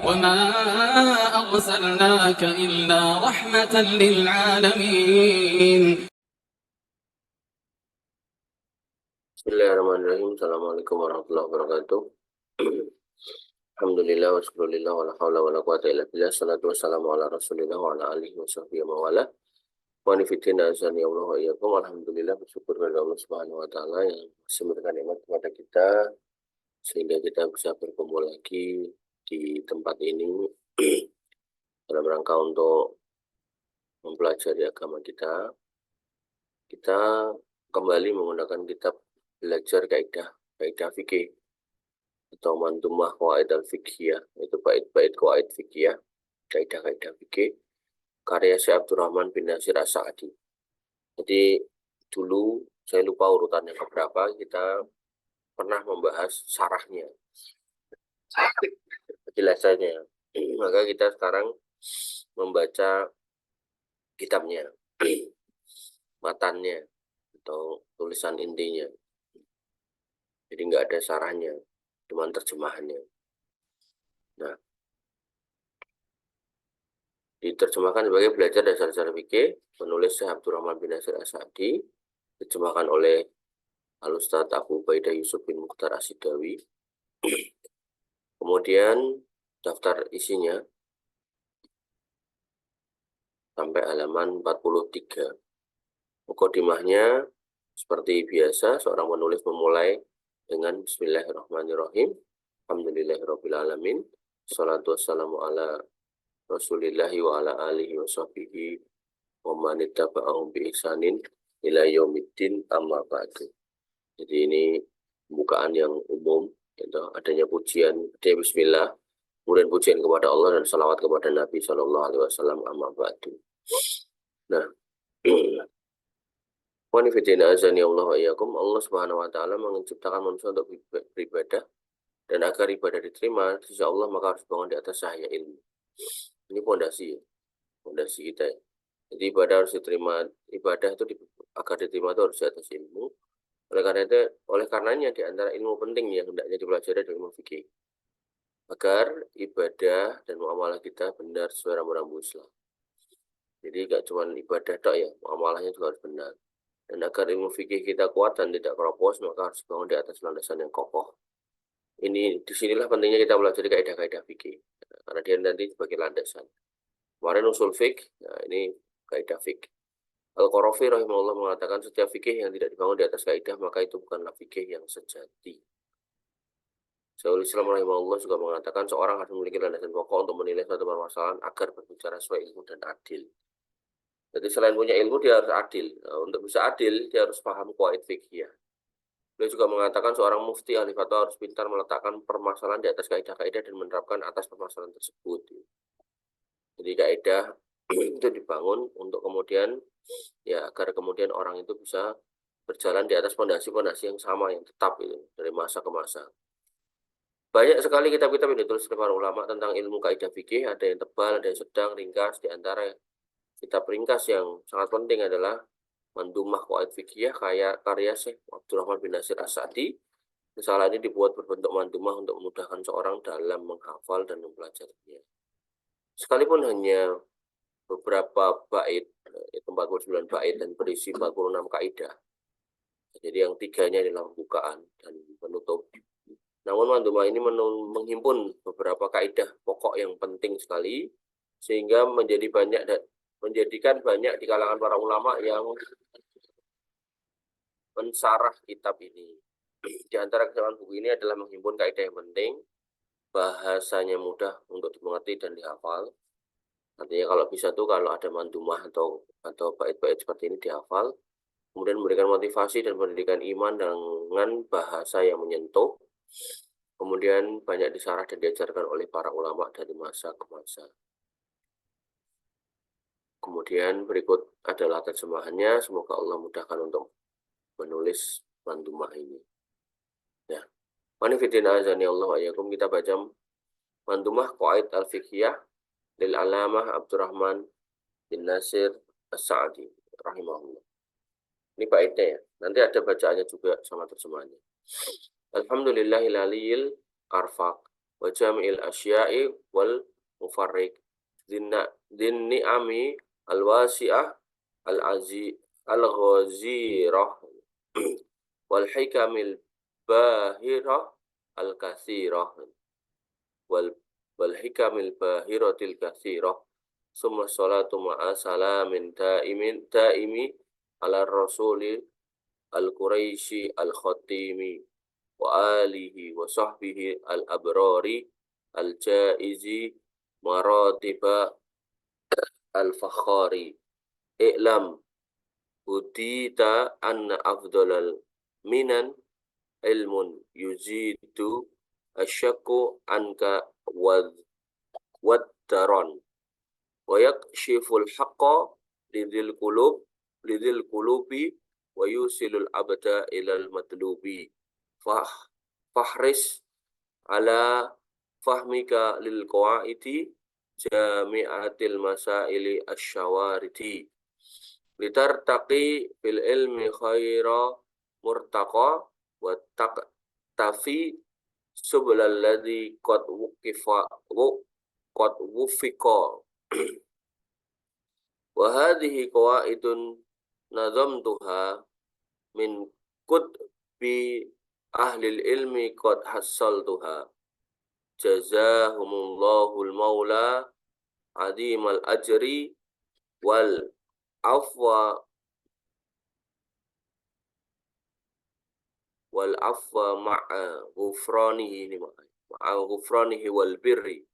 وما أرسلناك إلا رحمة للعالمين. Bismillahirrahmanirrahim. Assalamualaikum warahmatullahi wabarakatuh. Alhamdulillah wa syukurillah wa la hawla wa la quwata illa billah. Salatu wassalamu ala rasulillah wa ala alihi wa sahbihi wa wala. Wa nifidina azani Allah wa iyyakum. Alhamdulillah, bersyukur kepada Allah Subhanahu wa taala yang masih memberikan nikmat kepada kita sehingga kita bisa berkumpul lagi di tempat ini dalam rangka untuk mempelajari agama kita. Kita kembali menggunakan kitab belajar kaidah fikih atau Mandhumah Qawaid al-Fiqhiyah, itu bait-bait qawaid fikih, kaidah-kaidah fikih karya Syekh Abdurrahman bin Nasir As-Sa'di. Jadi dulu saya lupa urutannya keberapa, kita pernah membahas syarahnya, penjelasannya. Maka kita sekarang membaca kitabnya, matannya atau tulisan intinya. Jadi nggak ada syarahnya, cuma terjemahannya. Nah, diterjemahkan sebagai belajar dasar-dasar fikih, penulis Syekh Abdurrahman bin Nasir As-Sa'di, diterjemahkan oleh Al-Ustadz Abu Ubaidah Yusuf bin Mukhtar As-Sidawi. Kemudian daftar isinya sampai halaman 43. Mukadimahnya seperti biasa, seorang penulis memulai dengan Bismillahirrahmanirrahim. Alhamdulillahirabbil alamin. Shalatu wassalamu ala Rasulillahi wa ala alihi wa sahbihi wa man ittaba'ahum bi ihsanin ila yaumiddin, amma ba'du. Jadi ini pembukaan yang umum, gitu. Adanya pujian, ada bismillah, kemudian pujian kepada Allah dan salawat kepada Nabi sallallahu alaihi wasallam, amma ba'du. Nah, wanifidina azani Allah wa iyyakum. Allah Subhanahu wa taala menciptakan manusia untuk beribadah, dan agar ibadah diterima di sisi Allah maka harus bangun di atas cahaya ilmu. Ini fondasi kita ya. Jadi ibadah harus diterima, ibadah itu agar diterima itu harus di atas ilmu. Oleh karenanya di antara ilmu penting yang hendaknya dipelajari adalah ilmu fikih, agar ibadah dan muamalah kita benar sesuai rambu-rambu Islam. Jadi gak cuma ibadah tok ya, muamalahnya juga harus benar. Dan agar ilmu fikih kita kuat dan tidak keropos, maka harus bangun di atas landasan yang kokoh. Disinilah pentingnya kita belajar kaidah-kaidah fikih, karena dia nanti sebagai landasan. Kemarin usul fikih, nah ini kaidah fikih. Al-Qarafi rahimahullah mengatakan setiap fikih yang tidak dibangun di atas kaidah maka itu bukanlah fikih yang sejati. Syaikhul Islam rahimahullah juga mengatakan seorang harus memiliki landasan pokok untuk menilai suatu permasalahan agar berbicara sesuai ilmu dan adil. Jadi selain punya ilmu dia harus adil. Nah, untuk bisa adil dia harus paham qawaid fikih. Beliau juga mengatakan seorang mufti ahli fatwa harus pintar meletakkan permasalahan di atas kaidah-kaidah dan menerapkan atas permasalahan tersebut. Jadi kaidah itu dibangun untuk kemudian ya agar kemudian orang itu bisa berjalan di atas fondasi-fondasi yang sama, yang tetap itu dari masa ke masa. Banyak sekali kitab-kitab yang ditulis oleh para ulama tentang ilmu kaidah fikih, ada yang tebal, ada yang sedang, ringkas. Di antara kitab ringkas yang sangat penting adalah Mandhumah Qawaid Fiqhiyah karya Syekh Abdurrahman bin Nasir As-Sa'di. Risalah ini dibuat berbentuk mandhumah untuk memudahkan seorang dalam menghafal dan mempelajarinya. Sekalipun hanya beberapa bait, 49 bait dan berisi 46 kaidah. Jadi yang tiganya adalah pembukaan dan penutup. Namun mandhumah ini menghimpun beberapa kaidah pokok yang penting sekali, sehingga menjadikan banyak di kalangan para ulama yang mensarah kitab ini. Di antara kesalahan buku ini adalah menghimpun kaidah yang penting, bahasanya mudah untuk dimengerti dan dihafal. Artinya kalau bisa tuh kalau ada mandhumah atau bait-bait seperti ini dihafal, kemudian memberikan motivasi dan pendidikan iman dengan bahasa yang menyentuh, kemudian banyak disarah dan diajarkan oleh para ulama dari masa ke masa. Kemudian berikut adalah terjemahannya. Semoga Allah mudahkan untuk menulis mandhumah ini. Ya, manifidina azani Allah wa iyyakum. Kita baca Mandhumah Qawaid al-Fiqhiyah lil Alamah Abdurrahman bin Nasir As-Sa'di rahimahullah. Ini baitnya ya. Nanti ada bacaannya juga sama terjemahannya. Alhamdulillahil aliyil arfaq wa jami'il asya'i wal mufarriq din ni'ami al-wasi'ah al-ghazirah wal hikamil bahirah al-kathirah wal hikamil bahiratil kathirah summa salatu ma'a salamin daimi ala rasuli al-quraisy al-khatimi wa alihi wa sahbihi al-abrari al-jaizi maratiba al-fakhari i'lam hudita anna afdalal minan ilmun yuzidu asyakku anka waddaron wa yakshiful haqqa lidhil qulubi wa yusilul abda ilal matlubi fahris ala fahmika lil qawaidi jami'atil masaili asyawariti litartaqi fil ilmi khaira murtaqa wa taqtafi subulal ladzi qad wufiqa wa hadhihi qawaidun nazamtuha min kutbi ahlil ilmi qad hassaltuha jazahumullahul maula adimal ajri wal afwa ma'a ghufranihi wal birri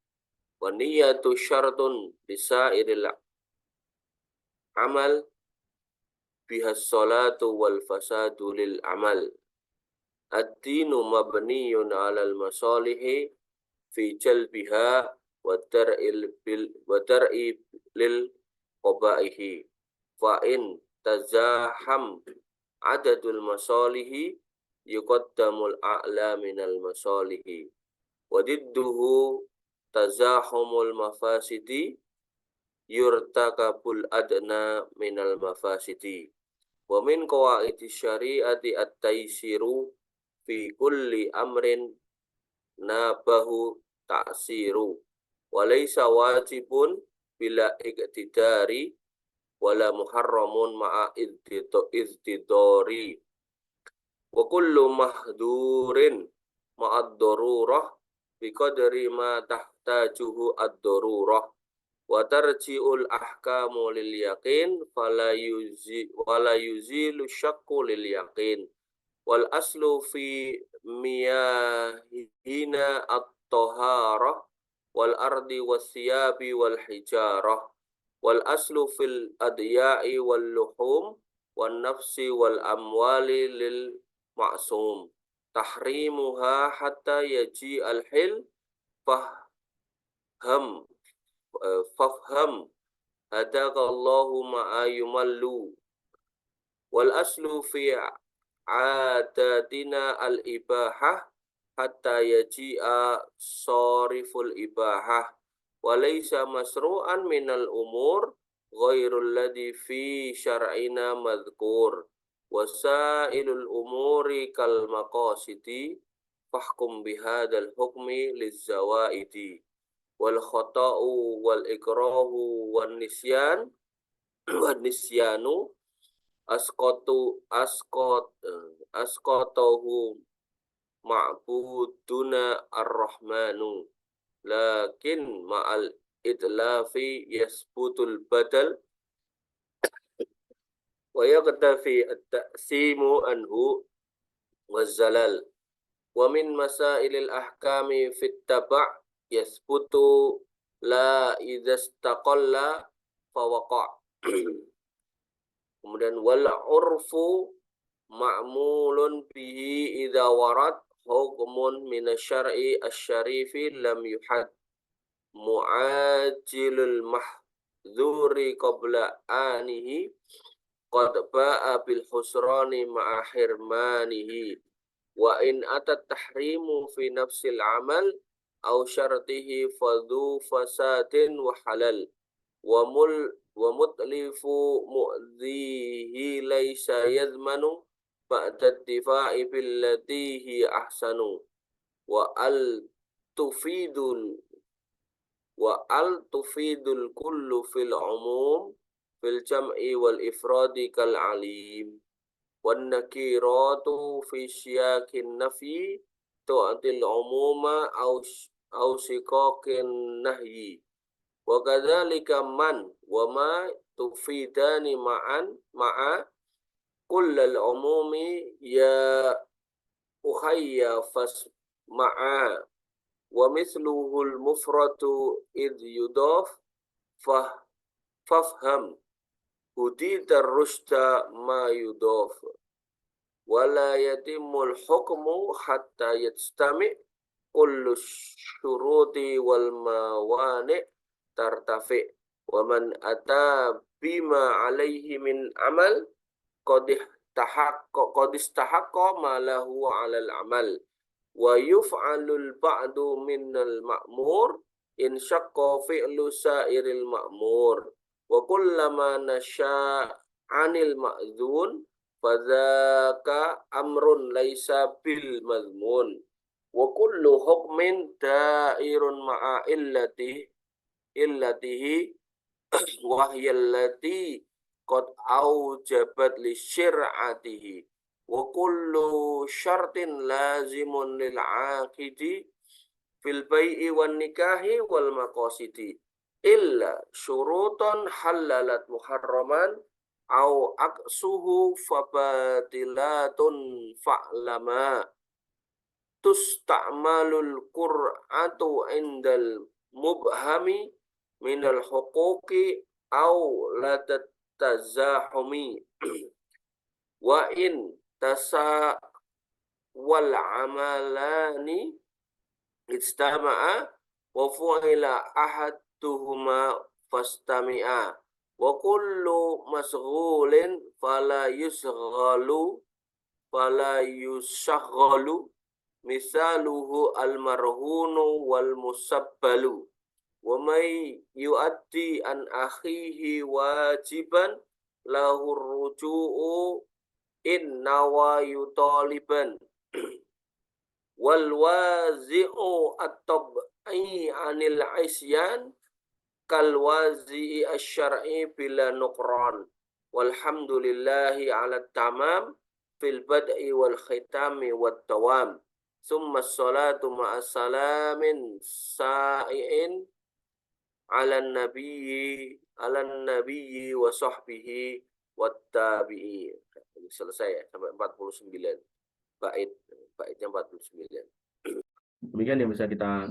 wa niyyatu syartun bisairil amal bihas salatu wal fasadu lil amal ad-dinu mabniyun 'alal masalihi fi jalbiha wa dar'i lil qabaihi fa in tazaham adadul masalihi yuqaddamul a'la minal masalihi wa didduhu tazahumul mafasidi yurtakabul adna minal mafasidi wa min qawaidi syari'ati at-taysiru fi kulli amrin nabahu ta'siru wa laysa wajibun bila iqtidari wala muharramun ma'a izdidori wa kullu mahdurin ma'ad darurah biqadri ma tahtajuhu ad-darurah wa tarji'ul ahkamu lil yaqin wala yuzilu syakku lil yaqin wal aslu fi miyahina at-taharah wal ardi was siyabi wal hijarah wal aslu fil adya'i wal luhum wan nafsi wal amwali lil ma'sum tahrimuha hatta yaji al hil fafham hadakallahu ma'a yumallu wal aslu fi adatina al ibahah hatta yaji'a sariful ibahah wa laysa masru'an minal umur ghairul ladhi fi syar'ina madhkur wasailul umuri kal maqasidi fahkum bihadal hukmi lizawaidi wal khata'u wal ikrahu wan nisyanu asqatahu ma'buduna ar-rahmanu lakin ma'al idlafi yasbutul badal wa yaqtafi at-ta'simu anhu wazzalal wa min masailil ahkami fit taba' yasbutu la idastaqalla fawaqa' kemudian wal urfu ma'mulun bihi idza warad hukmun minasyar'i asy-syarifi lam yuhad mu'ajilul mahdzuri qabla anihi qad ba'a bil husrani ma'a hirmanihi wa in atat tahrimu fi nafsil amal aw syartihi fadhu fasadin wa halal wa mutlifu mu'dhihi laysa yadmanu ba'da difa'i billati hi ahsanu wa al tufidul kullu fil umum fil jam'i wal ifradi kal alim. Wan nakiratu fi syakin nafi tu'til umuma aw siqaqin nahyi. Wa kadzalika man wa ma tufidani ma'a kullal umumi ya ukhayya ma'a wa mithluhul mufratu id yudaf fafham hudita rushta ma yudaf wala yatimul hukmu hatta yajtami kullu syuruti wal mawani tartafi wa man ata bima alaihi min amal qad istahaqqa ma lahu 'alal amal wa yuf'alul ba'du minal ma'mur in syaqqa fi'lu sa'iril ma'mur wa kullama nasya 'anil ma'dzun fadzaka amrun laisa bil mazmun wa kullu hukmin da'irun ma'a illatihi wa hiyallati qad aujabat li syir'atihi wa kullu syartin lazimun lil aqidi fil bai'i wan nikahi wal maqasidi illa syurutan halalat muharraman au aqsuhu fabatilatun fa'lama tusta'malul qur'atu indal mubhami minal huquqi au ladat tazahumi wa in tasa wal amalani istama'a wa fu'ila ahaduhuma fastami'a wa kullu masghulin fala yushaghalu misaluhu al-marhunu wal musabbalu wa may yu'addi an akhihi wajiban lahu ruju'u in nawa yutaliban wal wazi'u at-tab'i anil isyan kal wazi'i asy-syar'i bila nuqran walhamdulillahi 'ala tamam fil bad'i wal khitami wat tawam summa as-salatu ma'as salamin sa'iin 'alan nabiyyi wa sahbihi wat tabi'in. Ini selesai ya sampai 49 baitnya 49. Demikian yang bisa kita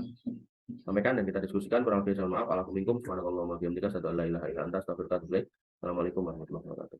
sampaikan dan kita diskusikan. Kurang lebih mohon maaf. Alhamdulillah. Subhanallah wa bihamdika asyhadu an la ilaha illa anta astaghfiruka wa atubu ilaik. Assalamualaikum warahmatullahi wabarakatuh.